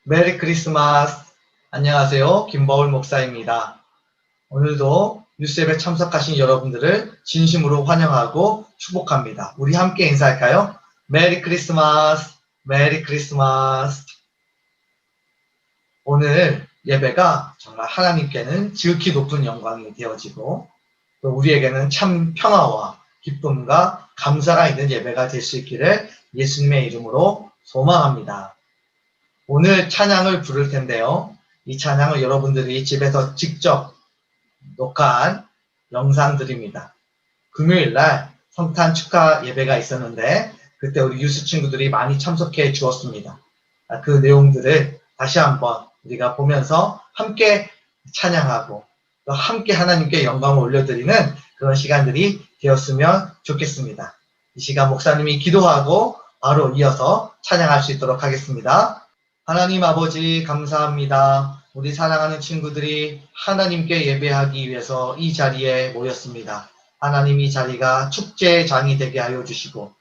메리 크리스마스. 안녕하세요. 김바울 목사입니다. 오늘도 뉴스앱에 참석하신 여러분들을 진심으로 환영하고 축복합니다. 우리 함께 인사할까요? 메리 크리스마스, 메리 크리스마스. 오늘 예배가 정말 하나님께는 지극히 높은 영광이 되어지고 또 우리에게는 참 평화와 기쁨과 감사가 있는 예배가 될 수 있기를 예수님의 이름으로 소망합니다. 오늘 찬양을 부를 텐데요. 이 찬양을 여러분들이 집에서 직접 녹화한 영상들입니다. 금요일날 성탄 축하 예배가 있었는데 그때 우리 유스 친구들이 많이 참석해 주었습니다. 그 내용들을 다시 한번 우리가 보면서 함께 찬양하고 또 함께 하나님께 영광을 올려드리는 그런 시간들이 되었으면 좋겠습니다. 이 시간 목사님이 기도하고 바로 이어서 찬양할 수 있도록 하겠습니다. 하나님 아버지 감사합니다. 우리 사랑하는 친구들이 하나님께 예배하기 위해서 이 자리에 모였습니다. 하나님 이 자리가 축제의 장이 되게 하여 주시고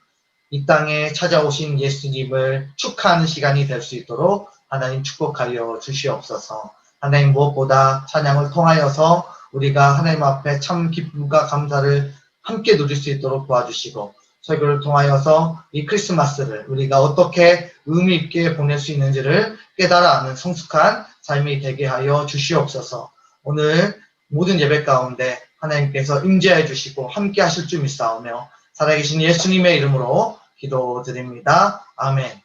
이 땅에 찾아오신 예수님을 축하하는 시간이 될 수 있도록 하나님 축복하여 주시옵소서. 하나님 무엇보다 찬양을 통하여서 우리가 하나님 앞에 참 기쁨과 감사를 함께 누릴 수 있도록 도와주시고 설교를 통하여서 이 크리스마스를 우리가 어떻게 의미 있게 보낼 수 있는지를 깨달아 아는 성숙한 삶이 되게 하여 주시옵소서. 오늘 모든 예배 가운데 하나님께서 임재해 주시고 함께 하실 줄 믿사오며 살아계신 예수님의 이름으로 기도드립니다. 아멘.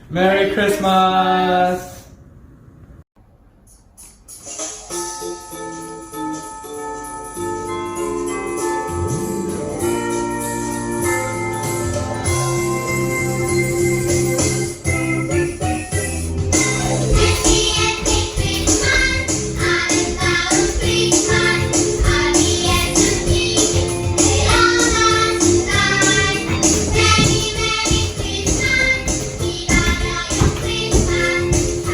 Merry Christmas! Christmas,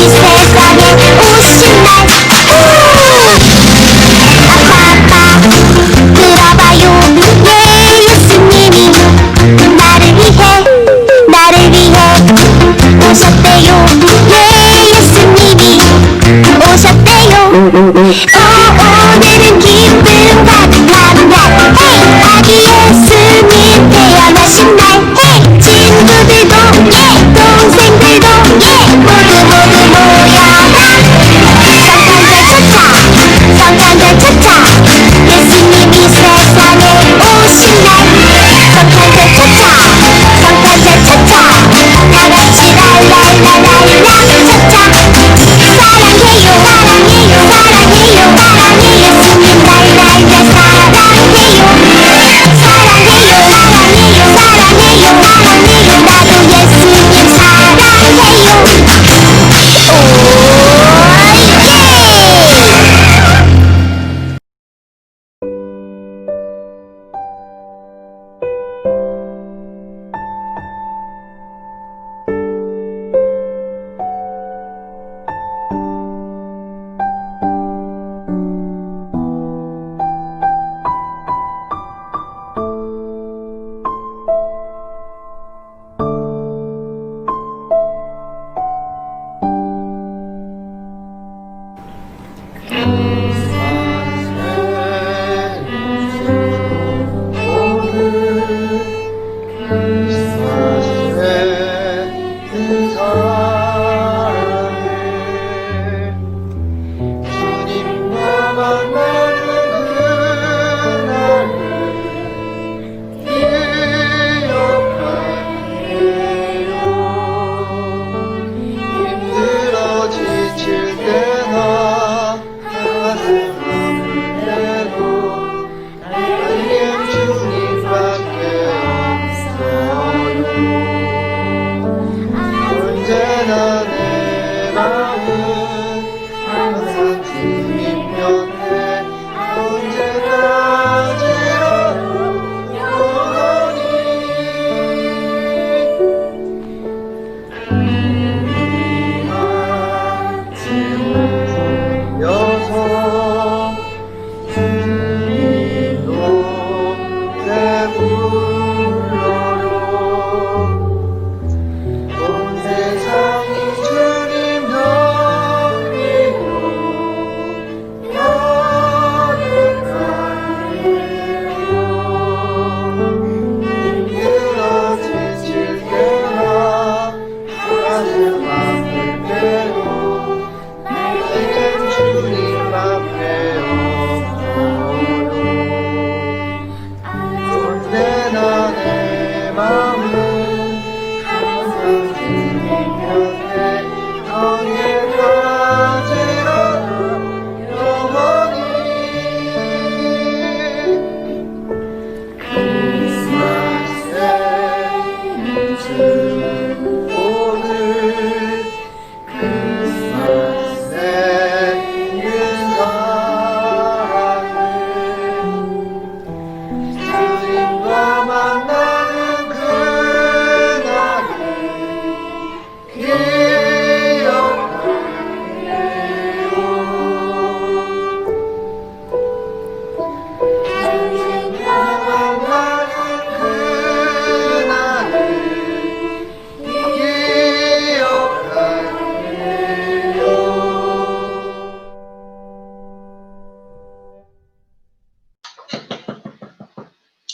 세상에 오신 날 아빠 들어봐요 예 예수님이 나를 위해 오셨대요 예 예수님이 오셨대요 오늘은 기쁨 가득한 날 헤이 아기 예수님 태어나신 날 헤이 친구들도 예 동생들도 예 모두 모여라 성탄절 차차 예수님이 세상에 오신 날 성탄절 차차 다같이 랄랄랄랄라 차차 사랑해요 예수님 랄랄라 사랑해요 나도 예수님 사랑해요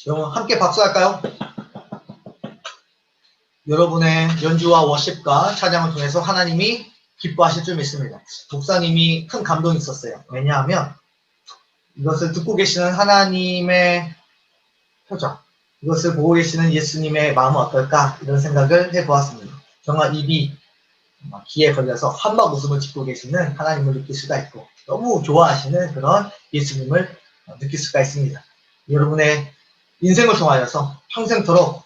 여러분 함께 박수할까요? 여러분의 연주와 워십과 찬양을 통해서 하나님이 기뻐하실 줄 믿습니다. 목사님이 큰 감동이 있었어요. 왜냐하면 이것을 듣고 계시는 하나님의 표정, 이것을 보고 계시는 예수님의 마음은 어떨까 이런 생각을 해보았습니다. 정말 입이 귀에 걸려서 한박 웃음을 짓고 계시는 하나님을 느낄 수가 있고 너무 좋아하시는 그런 예수님을 느낄 수가 있습니다. 여러분의 인생을 통하여서 평생토록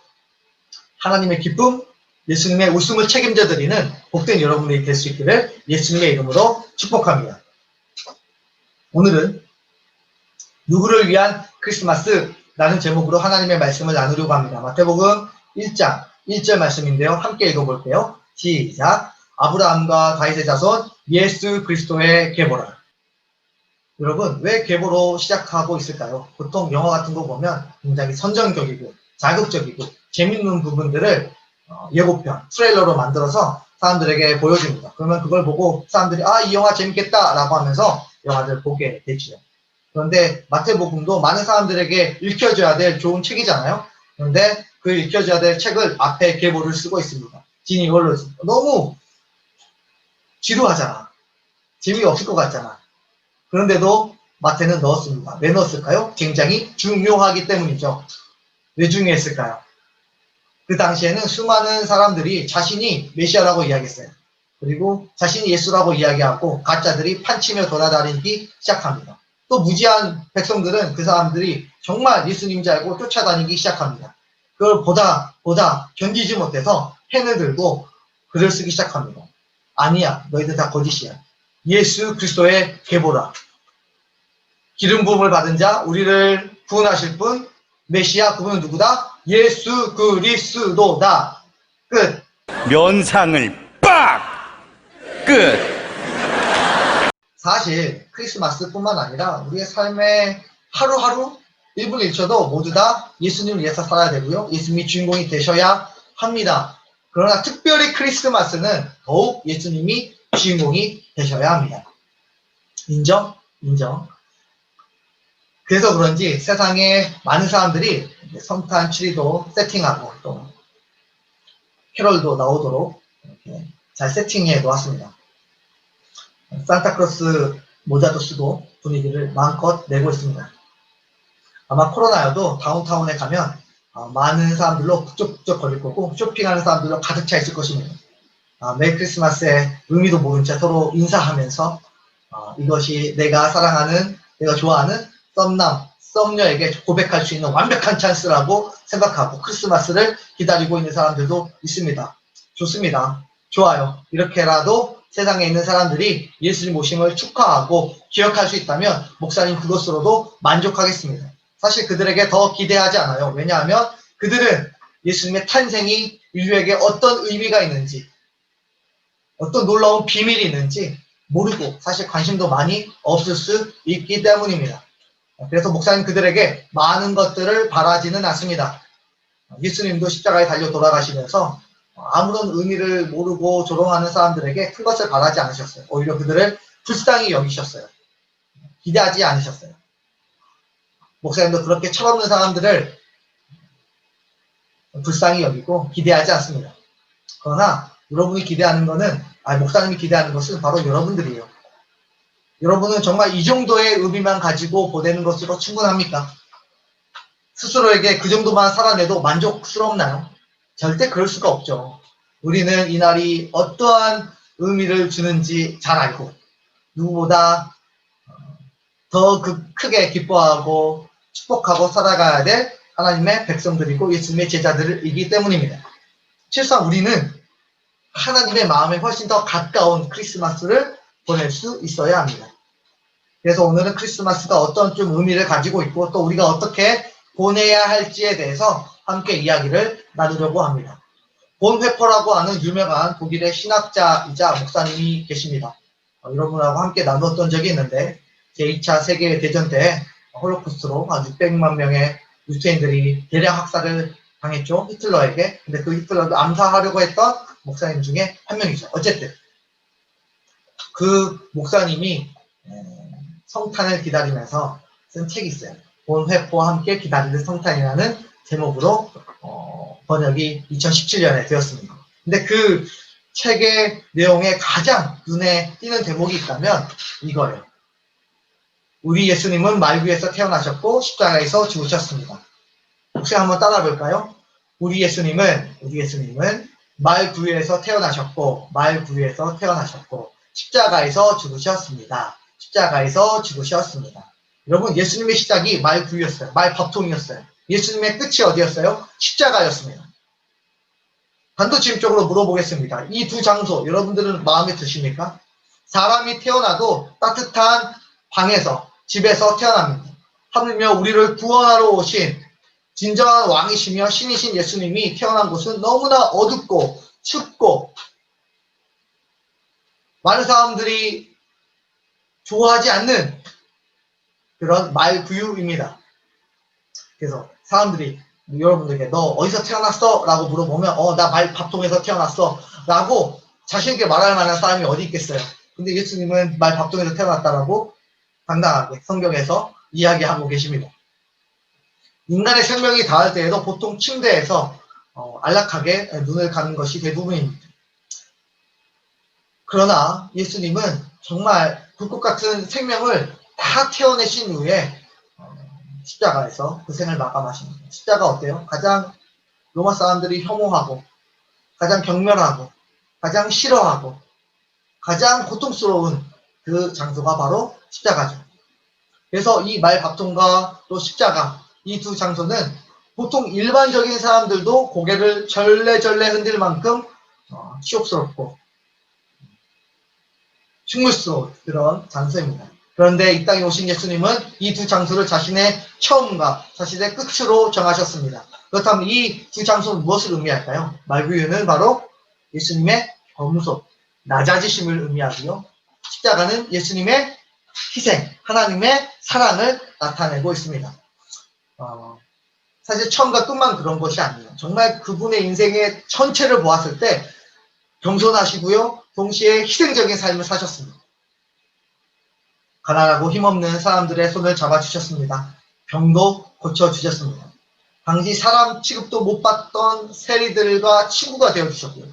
하나님의 기쁨, 예수님의 웃음을 책임져 드리는 복된 여러분들이 될 수 있기를 예수님의 이름으로 축복합니다. 오늘은 누구를 위한 크리스마스라는 제목으로 하나님의 말씀을 나누려고 합니다. 마태복음 1장 1절 말씀인데요. 함께 읽어볼게요. 시작. 아브라함과 다윗의 자손 예수 그리스도의 계보라. 여러분, 왜 계보로 시작하고 있을까요? 보통 영화 같은 거 보면 굉장히 선정적이고 자극적이고 재밌는 부분들을 예고편, 트레일러로 만들어서 사람들에게 보여줍니다. 그러면 그걸 보고 사람들이 이 영화 재밌겠다 라고 하면서 영화를 보게 되죠. 그런데 마태복음도 많은 사람들에게 읽혀줘야 될 좋은 책이잖아요. 그런데 그 읽혀줘야 될 책을 앞에 계보를 쓰고 있습니다. 진 이걸로 너무 지루하잖아. 재미가 없을 것 같잖아. 그런데도 마태는 넣었습니다. 왜 넣었을까요? 굉장히 중요하기 때문이죠. 왜 중요했을까요? 그 당시에는 수많은 사람들이 자신이 메시아라고 이야기했어요. 그리고 자신이 예수라고 이야기하고 가짜들이 판치며 돌아다니기 시작합니다. 또 무지한 백성들은 그 사람들이 정말 예수님인 줄 알고 쫓아다니기 시작합니다. 그걸 보다 견디지 못해서 펜을 들고 글을 쓰기 시작합니다. 아니야, 너희들 다 거짓이야. 예수 그리스도의 계보라. 기름 부음을 받은 자, 우리를 구원하실 분, 메시아, 그분은 누구다? 예수 그리스도다. 끝. 면상을 빡! 끝! 사실 크리스마스뿐만 아니라 우리의 삶의 하루하루 1분 1초도 모두 다 예수님을 위해서 살아야 되고요. 예수님이 주인공이 되셔야 합니다. 그러나 특별히 크리스마스는 더욱 예수님이 주인공이 되셔야 합니다. 인정? 인정. 그래서 그런지 세상에 많은 사람들이 성탄 트리도 세팅하고 또 캐럴도 나오도록 이렇게 잘 세팅해 놓았습니다. 산타클로스 모자도 쓰고 분위기를 마음껏 내고 있습니다. 아마 코로나여도 다운타운에 가면 많은 사람들로 북적북적 거릴 거고 쇼핑하는 사람들로 가득 차 있을 것입니다. 메리 크리스마스의 의미도 모른 채 서로 인사하면서 이것이 내가 사랑하는, 내가 좋아하는 썸남, 썸녀에게 고백할 수 있는 완벽한 찬스라고 생각하고 크리스마스를 기다리고 있는 사람들도 있습니다. 좋습니다. 좋아요. 이렇게라도 세상에 있는 사람들이 예수님 오심을 축하하고 기억할 수 있다면 목사님 그것으로도 만족하겠습니다. 사실 그들에게 더 기대하지 않아요. 왜냐하면 그들은 예수님의 탄생이 인류에게 어떤 의미가 있는지, 어떤 놀라운 비밀이 있는지 모르고 사실 관심도 많이 없을 수 있기 때문입니다. 그래서 목사님 그들에게 많은 것들을 바라지는 않습니다. 예수님도 십자가에 달려 돌아가시면서 아무런 의미를 모르고 조롱하는 사람들에게 큰 것을 바라지 않으셨어요. 오히려 그들을 불쌍히 여기셨어요. 기대하지 않으셨어요. 목사님도 그렇게 철없는 사람들을 불쌍히 여기고 기대하지 않습니다. 그러나 여러분이 기대하는 것은, 목사님이 기대하는 것은 바로 여러분들이에요. 여러분은 정말 이 정도의 의미만 가지고 보내는 것으로 충분합니까? 스스로에게 그 정도만 살아내도 만족스럽나요? 절대 그럴 수가 없죠. 우리는 이날이 어떠한 의미를 주는지 잘 알고 누구보다 더 크게 기뻐하고 축복하고 살아가야 될 하나님의 백성들이고 예수님의 제자들이기 때문입니다. 실상 우리는 하나님의 마음에 훨씬 더 가까운 크리스마스를 보낼 수 있어야 합니다. 그래서 오늘은 크리스마스가 어떤 좀 의미를 가지고 있고 또 우리가 어떻게 보내야 할지에 대해서 함께 이야기를 나누려고 합니다. 본회퍼라고 하는 유명한 독일의 신학자이자 목사님이 계십니다. 여러분하고 함께 나눴던 적이 있는데 제2차 세계대전 때 홀로코스트로 한 600만 명의 유태인들이 대량 학살을 당했죠. 히틀러에게. 근데 그 히틀러를 암살하려고 했던 목사님 중에 한 명이죠. 어쨌든 그 목사님이 성탄을 기다리면서 쓴 책이 있어요. 본회포와 함께 기다리는 성탄이라는 제목으로 번역이 2017년에 되었습니다. 근데 그 책의 내용에 가장 눈에 띄는 대목이 있다면 이거예요. 우리 예수님은 말구에서 태어나셨고 십자가에서 죽으셨습니다. 혹시 한번 따라 볼까요? 우리 예수님은 말구에서 태어나셨고 십자가에서 죽으셨습니다. 십자가에서 죽으셨습니다. 여러분, 예수님의 시작이 말구였어요. 말밥통이었어요. 예수님의 끝이 어디였어요? 십자가였습니다. 단도직입적으로 물어보겠습니다. 이 두 장소 여러분들은 마음에 드십니까? 사람이 태어나도 따뜻한 방에서, 집에서 태어납니다. 하물며 우리를 구원하러 오신 진정한 왕이시며 신이신 예수님이 태어난 곳은 너무나 어둡고 춥고 많은 사람들이 좋아하지 않는 그런 말구유입니다. 그래서 사람들이 여러분들에게 너 어디서 태어났어? 라고 물어보면 나 말밥통에서 태어났어 라고 자신있게 말할 만한 사람이 어디 있겠어요. 근데 예수님은 말밥통에서 태어났다라고 당당하게 성경에서 이야기하고 계십니다. 인간의 생명이 닿을 때에도 보통 침대에서 안락하게 눈을 감는 것이 대부분입니다. 그러나 예수님은 정말 불꽃 같은 생명을 다 태어내신 후에 십자가에서 그 생을 마감하십니다. 십자가 어때요? 가장 로마 사람들이 혐오하고 가장 경멸하고 가장 싫어하고 가장 고통스러운 그 장소가 바로 십자가죠. 그래서 이 말밥통과 또 십자가 이 두 장소는 보통 일반적인 사람들도 고개를 절레절레 흔들 만큼 치욕스럽고 흉물스러운 그런 장소입니다. 그런데 이 땅에 오신 예수님은 이 두 장소를 자신의 처음과 자신의 끝으로 정하셨습니다. 그렇다면 이 두 장소는 무엇을 의미할까요? 말구유는 바로 예수님의 겸손, 낮아지심을 의미하고요. 십자가는 예수님의 희생, 하나님의 사랑을 나타내고 있습니다. 사실 처음과 끝만 그런 것이 아니에요. 정말 그분의 인생의 전체를 보았을 때 겸손하시고요. 동시에 희생적인 삶을 사셨습니다. 가난하고 힘없는 사람들의 손을 잡아주셨습니다. 병도 고쳐주셨습니다. 당시 사람 취급도 못 받던 세리들과 친구가 되어주셨고요.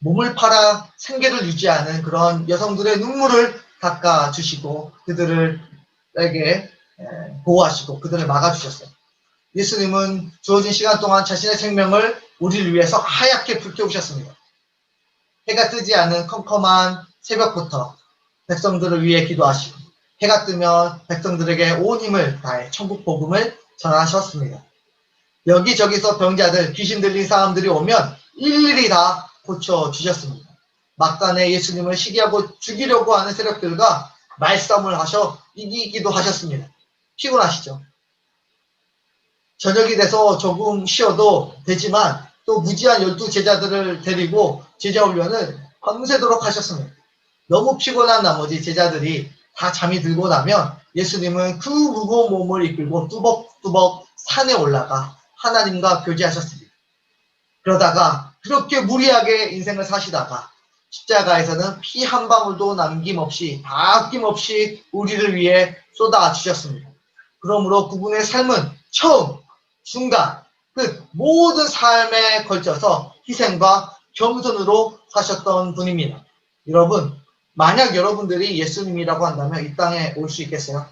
몸을 팔아 생계를 유지하는 그런 여성들의 눈물을 닦아주시고 그들에게 보호하시고 그들을 막아주셨어요. 예수님은 주어진 시간 동안 자신의 생명을 우리를 위해서 하얗게 불태우셨습니다. 해가 뜨지 않은 컴컴한 새벽부터 백성들을 위해 기도하시고 해가 뜨면 백성들에게 온 힘을 다해 천국 복음을 전하셨습니다. 여기저기서 병자들, 귀신 들린 사람들이 오면 일일이 다 고쳐주셨습니다. 막간에 예수님을 시기하고 죽이려고 하는 세력들과 말싸움을 하셔 이기기도 하셨습니다. 피곤하시죠? 저녁이 돼서 조금 쉬어도 되지만 또 무지한 12제자들을 데리고 제자 훈련을 밤새도록 하셨습니다. 너무 피곤한 나머지 제자들이 다 잠이 들고 나면 예수님은 그 무거운 몸을 이끌고 뚜벅뚜벅 산에 올라가 하나님과 교제하셨습니다. 그러다가 그렇게 무리하게 인생을 사시다가 십자가에서는 피 한 방울도 남김없이 다 아낌없이 우리를 위해 쏟아주셨습니다. 그러므로 그분의 삶은 처음, 중간, 끝 모든 삶에 걸쳐서 희생과 겸손으로 사셨던 분입니다. 여러분, 만약 여러분들이 예수님이라고 한다면 이 땅에 올 수 있겠어요?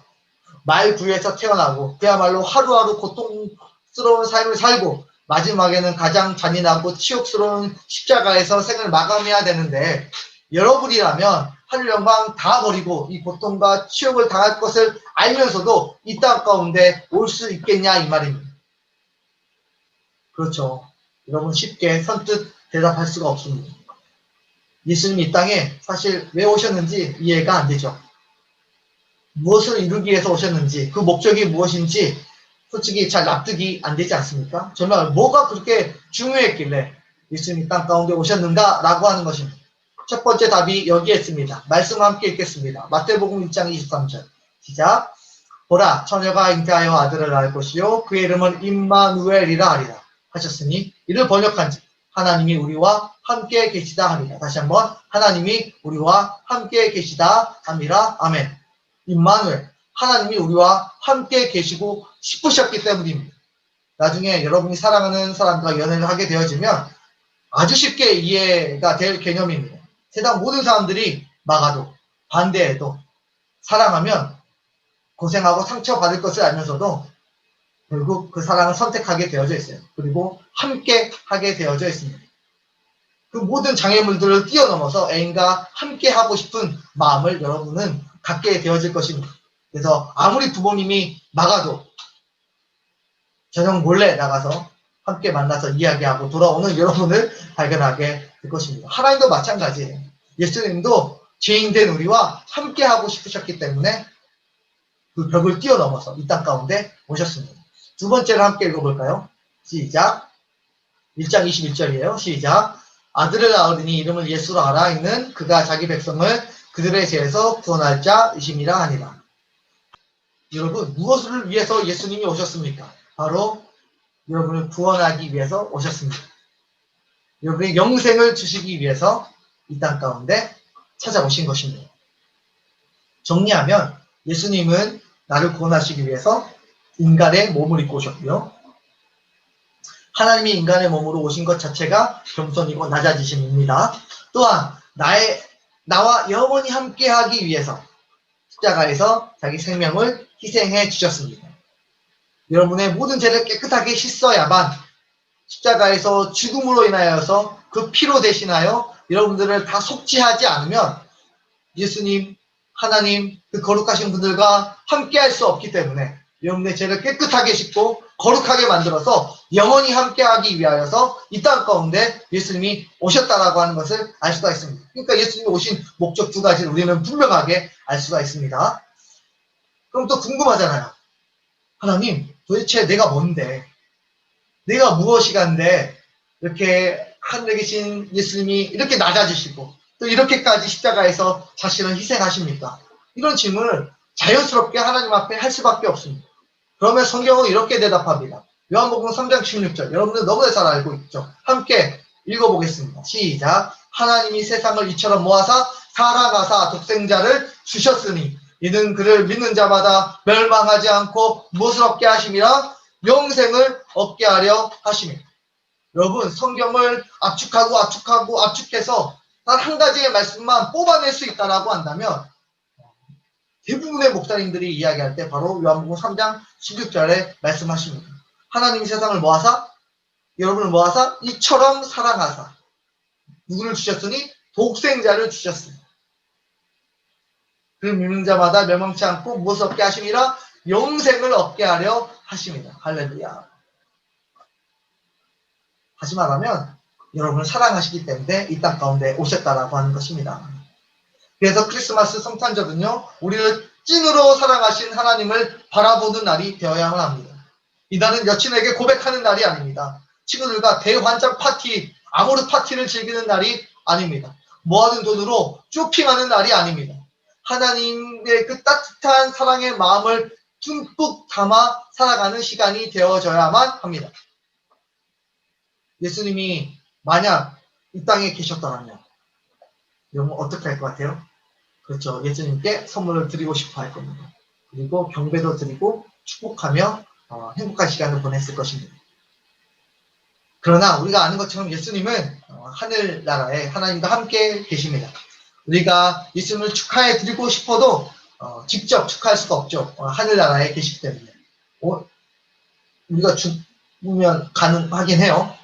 말구에서 태어나고 그야말로 하루하루 고통스러운 삶을 살고 마지막에는 가장 잔인하고 치욕스러운 십자가에서 생을 마감해야 되는데 여러분이라면 하늘 영광 다 버리고 이 고통과 치욕을 당할 것을 알면서도 이 땅 가운데 올 수 있겠냐 이 말입니다. 그렇죠. 여러분 쉽게 선뜻 대답할 수가 없습니다. 예수님이 이 땅에 사실 왜 오셨는지 이해가 안 되죠. 무엇을 이루기 위해서 오셨는지 그 목적이 무엇인지 솔직히 잘 납득이 안 되지 않습니까? 정말 뭐가 그렇게 중요했길래 예수님이 땅 가운데 오셨는가 라고 하는 것입니다. 첫 번째 답이 여기에 있습니다. 말씀 함께 읽겠습니다. 마태복음 1장 23절 시작. 보라 처녀가 잉태하여 아들을 낳을 것이요 그의 이름은 임마누엘이라 하리라 하셨으니 이를 번역한즉 하나님이 우리와 함께 계시다 합니다. 다시 한번 하나님이 우리와 함께 계시다 합니다. 아멘. 임마누엘 하나님이 우리와 함께 계시고 싶으셨기 때문입니다. 나중에 여러분이 사랑하는 사람과 연애를 하게 되어지면 아주 쉽게 이해가 될 개념입니다. 세상 모든 사람들이 막아도 반대해도 사랑하면 고생하고 상처받을 것을 알면서도 결국 그 사랑을 선택하게 되어져 있어요. 그리고 함께 하게 되어져 있습니다. 그 모든 장애물들을 뛰어넘어서 애인과 함께 하고 싶은 마음을 여러분은 갖게 되어질 것입니다. 그래서 아무리 부모님이 막아도 저녁 몰래 나가서 함께 만나서 이야기하고 돌아오는 여러분을 발견하게 될 것입니다. 하나님도 마찬가지예요. 예수님도 죄인된 우리와 함께 하고 싶으셨기 때문에 그 벽을 뛰어넘어서 이 땅 가운데 오셨습니다. 두 번째를 함께 읽어볼까요? 시작. 1장 21절이에요. 시작. 아들을 낳으리니 이름을 예수로 하라. 이는 그가 자기 백성을 그들의 죄에서 구원할 자이심이라 하니라. 여러분, 무엇을 위해서 예수님이 오셨습니까? 바로 여러분을 구원하기 위해서 오셨습니다. 여러분의 영생을 주시기 위해서 이 땅 가운데 찾아오신 것입니다. 정리하면 예수님은 나를 구원하시기 위해서 인간의 몸을 입고 오셨고요. 하나님이 인간의 몸으로 오신 것 자체가 겸손이고 낮아지심입니다. 또한 나와 영원히 함께하기 위해서 십자가에서 자기 생명을 희생해 주셨습니다. 여러분의 모든 죄를 깨끗하게 씻어야만 십자가에서 죽음으로 인하여서 그 피로 대신하여 여러분들을 다 속죄하지 않으면 예수님, 하나님, 그 거룩하신 분들과 함께할 수 없기 때문에 여러분의 죄를 깨끗하게 씻고 거룩하게 만들어서 영원히 함께하기 위하여서 이 땅 가운데 예수님이 오셨다라고 하는 것을 알 수가 있습니다. 그러니까 예수님이 오신 목적 두 가지를 우리는 분명하게 알 수가 있습니다. 그럼 또 궁금하잖아요. 하나님, 도대체 내가 뭔데? 내가 무엇이간데 이렇게 하늘에 계신 예수님이 이렇게 낮아지시고 또 이렇게까지 십자가에서 자신을 희생하십니까? 이런 질문을 자연스럽게 하나님 앞에 할 수밖에 없습니다. 그러면 성경은 이렇게 대답합니다. 요한복음 3장 16절. 여러분들 너무나 잘 알고 있죠? 함께 읽어보겠습니다. 시작. 하나님이 세상을 이처럼 모아사 사랑하사 독생자를 주셨으니 이는 그를 믿는 자마다 멸망하지 않고 무엇을 얻게 하심이라 영생을 얻게 하려 하심이라. 여러분, 성경을 압축해서 단 한 가지의 말씀만 뽑아낼 수 있다라고 한다면 대부분의 목사님들이 이야기할 때 바로 요한복음 3장 16절에 말씀하십니다. 하나님이 세상을 모아사 여러분을 모아사 이처럼 사랑하사 누구를 주셨으니 독생자를 주셨으니 그 믿는 자마다 멸망치 않고 무엇을 얻게 하심이라 영생을 얻게 하려 하심이라. 할렐루야. 다시 말하면 여러분을 사랑하시기 때문에 이 땅 가운데 오셨다라고 하는 것입니다. 그래서 크리스마스 성탄절은요, 우리를 찐으로 사랑하신 하나님을 바라보는 날이 되어야만 합니다. 이날은 여친에게 고백하는 날이 아닙니다. 친구들과 대환장 파티, 아모르 파티를 즐기는 날이 아닙니다. 모아둔 돈으로 쇼핑하는 날이 아닙니다. 하나님의 그 따뜻한 사랑의 마음을 듬뿍 담아 살아가는 시간이 되어져야만 합니다. 예수님이 만약 이 땅에 계셨더라면 여러분 어떻게 할 것 같아요? 그렇죠. 예수님께 선물을 드리고 싶어 할 겁니다. 그리고 경배도 드리고 축복하며 행복한 시간을 보냈을 것입니다. 그러나 우리가 아는 것처럼 예수님은 하늘나라에 하나님과 함께 계십니다. 우리가 예수님을 축하해 드리고 싶어도 직접 축하할 수가 없죠. 하늘나라에 계시기 때문에. 우리가 죽으면 가능하긴 해요.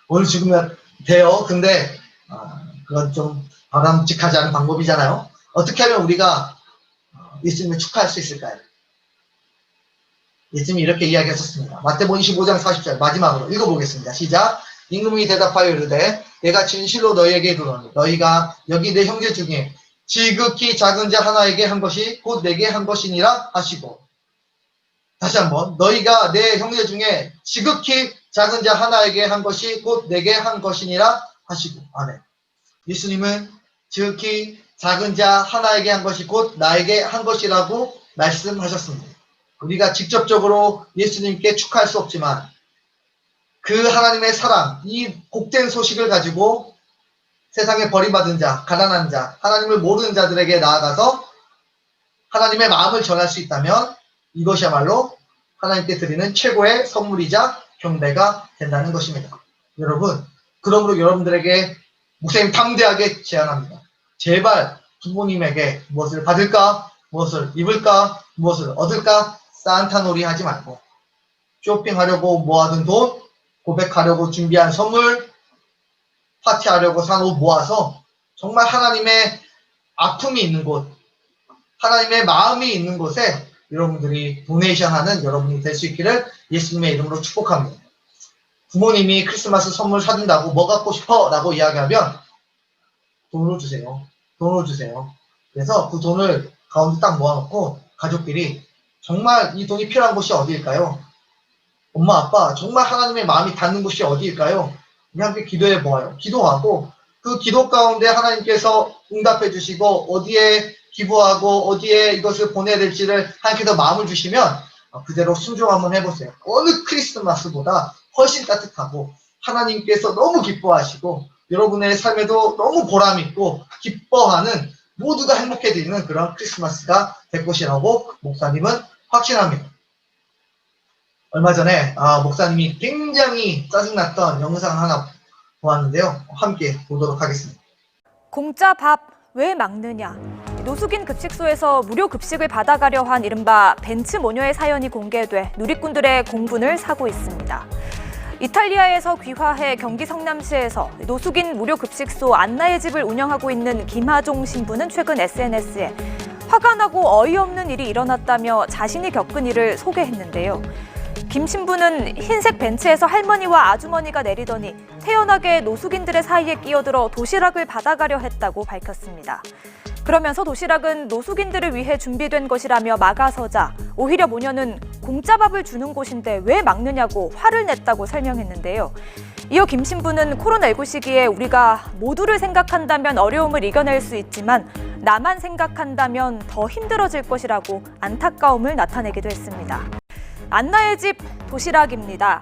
오늘 죽으면 돼요. 근데 그건 좀 바람직하지 않은 방법이잖아요. 어떻게 하면 우리가 예수님을 축하할 수 있을까요? 예수님이 이렇게 이야기하셨습니다. 마태복음 25장 40절 마지막으로 읽어보겠습니다. 시작. 임금이 대답하여 이르되 내가 진실로 너희에게 이르노니 너희가 여기 내 형제 중에 지극히 작은 자 하나에게 한 것이 곧 내게 한 것이니라 하시고, 다시 한번 너희가 내 형제 중에 지극히 작은 자 하나에게 한 것이 곧 내게 한 것이니라 하시고. 아멘. 예수님은 지극히 작은 자 하나에게 한 것이 곧 나에게 한 것이라고 말씀하셨습니다. 우리가 직접적으로 예수님께 축하할 수 없지만 그 하나님의 사랑, 이 복된 소식을 가지고 세상에 버림받은 자, 가난한 자, 하나님을 모르는 자들에게 나아가서 하나님의 마음을 전할 수 있다면 이것이야말로 하나님께 드리는 최고의 선물이자 경배가 된다는 것입니다. 여러분, 그러므로 여러분들에게 목사님 당대하게 제안합니다. 제발 부모님에게 무엇을 받을까, 무엇을 입을까, 무엇을 얻을까 산타놀이 하지 말고 쇼핑하려고 모아둔 돈, 고백하려고 준비한 선물, 파티하려고 산 옷 모아서 정말 하나님의 아픔이 있는 곳, 하나님의 마음이 있는 곳에 여러분들이 도네이션하는 여러분이 될 수 있기를 예수님의 이름으로 축복합니다. 부모님이 크리스마스 선물 사준다고 뭐 갖고 싶어? 라고 이야기하면 돈을 주세요. 돈을 주세요. 그래서 그 돈을 가운데 딱 모아놓고 가족끼리 정말 이 돈이 필요한 곳이 어디일까요? 엄마, 아빠, 정말 하나님의 마음이 닿는 곳이 어디일까요? 우리 함께 기도해 보아요. 기도하고 그 기도 가운데 하나님께서 응답해 주시고 어디에 기부하고 어디에 이것을 보내야 될지를 하나님께서 마음을 주시면 그대로 순종 한번 해보세요. 어느 크리스마스보다 훨씬 따뜻하고 하나님께서 너무 기뻐하시고 여러분의 삶에도 너무 보람있고 기뻐하는 모두가 행복해지는 그런 크리스마스가 될 것이라고 목사님은 확신합니다. 얼마 전에 목사님이 굉장히 짜증났던 영상 하나 보았는데요. 함께 보도록 하겠습니다. 공짜 밥 왜 막느냐? 노숙인 급식소에서 무료 급식을 받아가려 한 이른바 벤츠 모녀의 사연이 공개돼 누리꾼들의 공분을 사고 있습니다. 이탈리아에서 귀화해 경기 성남시에서 노숙인 무료 급식소 안나의 집을 운영하고 있는 김하종 신부는 최근 SNS에 화가 나고 어이없는 일이 일어났다며 자신이 겪은 일을 소개했는데요. 김 신부는 흰색 벤츠에서 할머니와 아주머니가 내리더니 태연하게 노숙인들의 사이에 끼어들어 도시락을 받아가려 했다고 밝혔습니다. 그러면서 도시락은 노숙인들을 위해 준비된 것이라며 막아서자 오히려 모녀는 공짜 밥을 주는 곳인데 왜 막느냐고 화를 냈다고 설명했는데요. 이어 김 신부는 코로나19 시기에 우리가 모두를 생각한다면 어려움을 이겨낼 수 있지만 나만 생각한다면 더 힘들어질 것이라고 안타까움을 나타내기도 했습니다. 안나의 집 도시락입니다.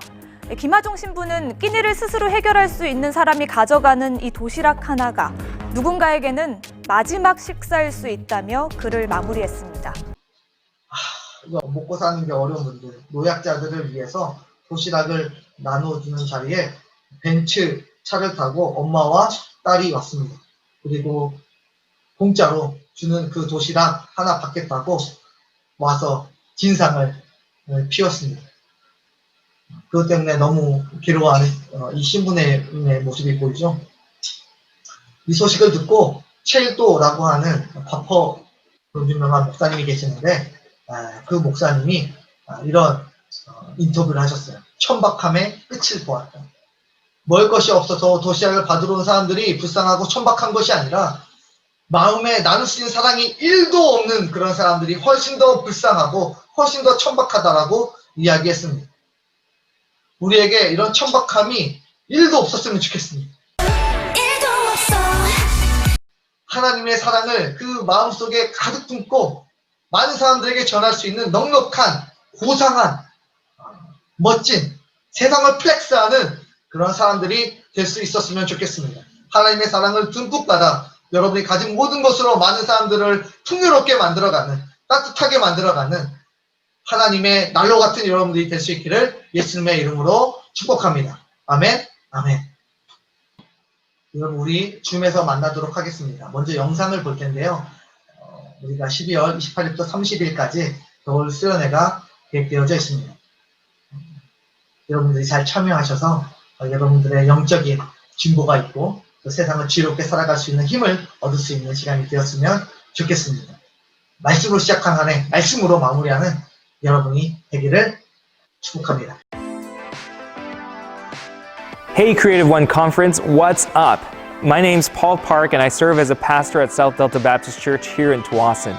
김하종 신부는 끼니를 스스로 해결할 수 있는 사람이 가져가는 이 도시락 하나가 누군가에게는 마지막 식사일 수 있다며 글을 마무리했습니다. 이거 먹고 사는 게 어려운 분들, 노약자들을 위해서 도시락을 나눠주는 자리에 벤츠 차를 타고 엄마와 딸이 왔습니다. 그리고 공짜로 주는 그 도시락 하나 받겠다고 와서 진상을 피웠습니다. 그것 때문에 너무 괴로워하는 이 신부의 모습이 보이죠. 이 소식을 듣고 첼도라고 하는 과퍼 유명한 목사님이 계시는데 그 목사님이 이런 인터뷰를 하셨어요. 천박함의 끝을 보았다. 먹을 것이 없어서 도시락을 받으러 온 사람들이 불쌍하고 천박한 것이 아니라 마음에 나눌 수 있는 사랑이 1도 없는 그런 사람들이 훨씬 더 불쌍하고 훨씬 더 천박하다라고 이야기했습니다. 우리에게 이런 천박함이 1도 없었으면 좋겠습니다. 하나님의 사랑을 그 마음속에 가득 품고 많은 사람들에게 전할 수 있는 넉넉한, 고상한, 멋진, 세상을 플렉스하는 그런 사람들이 될 수 있었으면 좋겠습니다. 하나님의 사랑을 듬뿍 받아 여러분이 가진 모든 것으로 많은 사람들을 풍요롭게 만들어가는, 따뜻하게 만들어가는 하나님의 난로 같은 여러분들이 될 수 있기를 예수님의 이름으로 축복합니다. 아멘, 아멘. 여러분 우리 줌에서 만나도록 하겠습니다. 먼저 영상을 볼 텐데요. 우리가 12월 28일부터 30일까지 겨울 수련회가 계획되어져 있습니다. 여러분들이 잘 참여하셔서 여러분들의 영적인 진보가 있고 또 세상을 지롭게 살아갈 수 있는 힘을 얻을 수 있는 시간이 되었으면 좋겠습니다. 말씀으로 시작한 한 해, 말씀으로 마무리하는 여러분이 되기를 축복합니다. Hey Creative One Conference, what's up? My name's Paul Park and I serve as a pastor at South Delta Baptist Church here in Tawasin.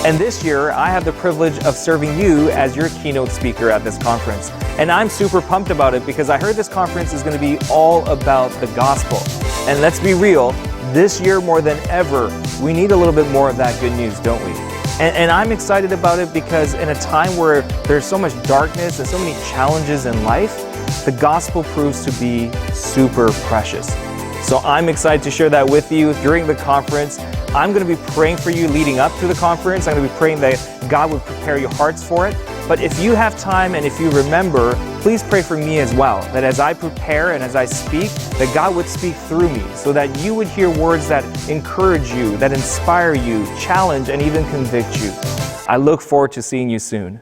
And this year, I have the privilege of serving you as your keynote speaker at this conference. And I'm super pumped about it because I heard this conference is going to be all about the gospel. And let's be real, this year more than ever, we need a little bit more of that good news, don't we? And I'm excited about it because in a time where there's so much darkness and so many challenges in life, the gospel proves to be super precious. So I'm excited to share that with you during the conference. I'm going to be praying for you leading up to the conference. I'm going to be praying that God would prepare your hearts for it. But if you have time and if you remember, please pray for me as well, that as I prepare and as I speak, that God would speak through me so that you would hear words that encourage you, that inspire you, challenge, and even convict you. I look forward to seeing you soon.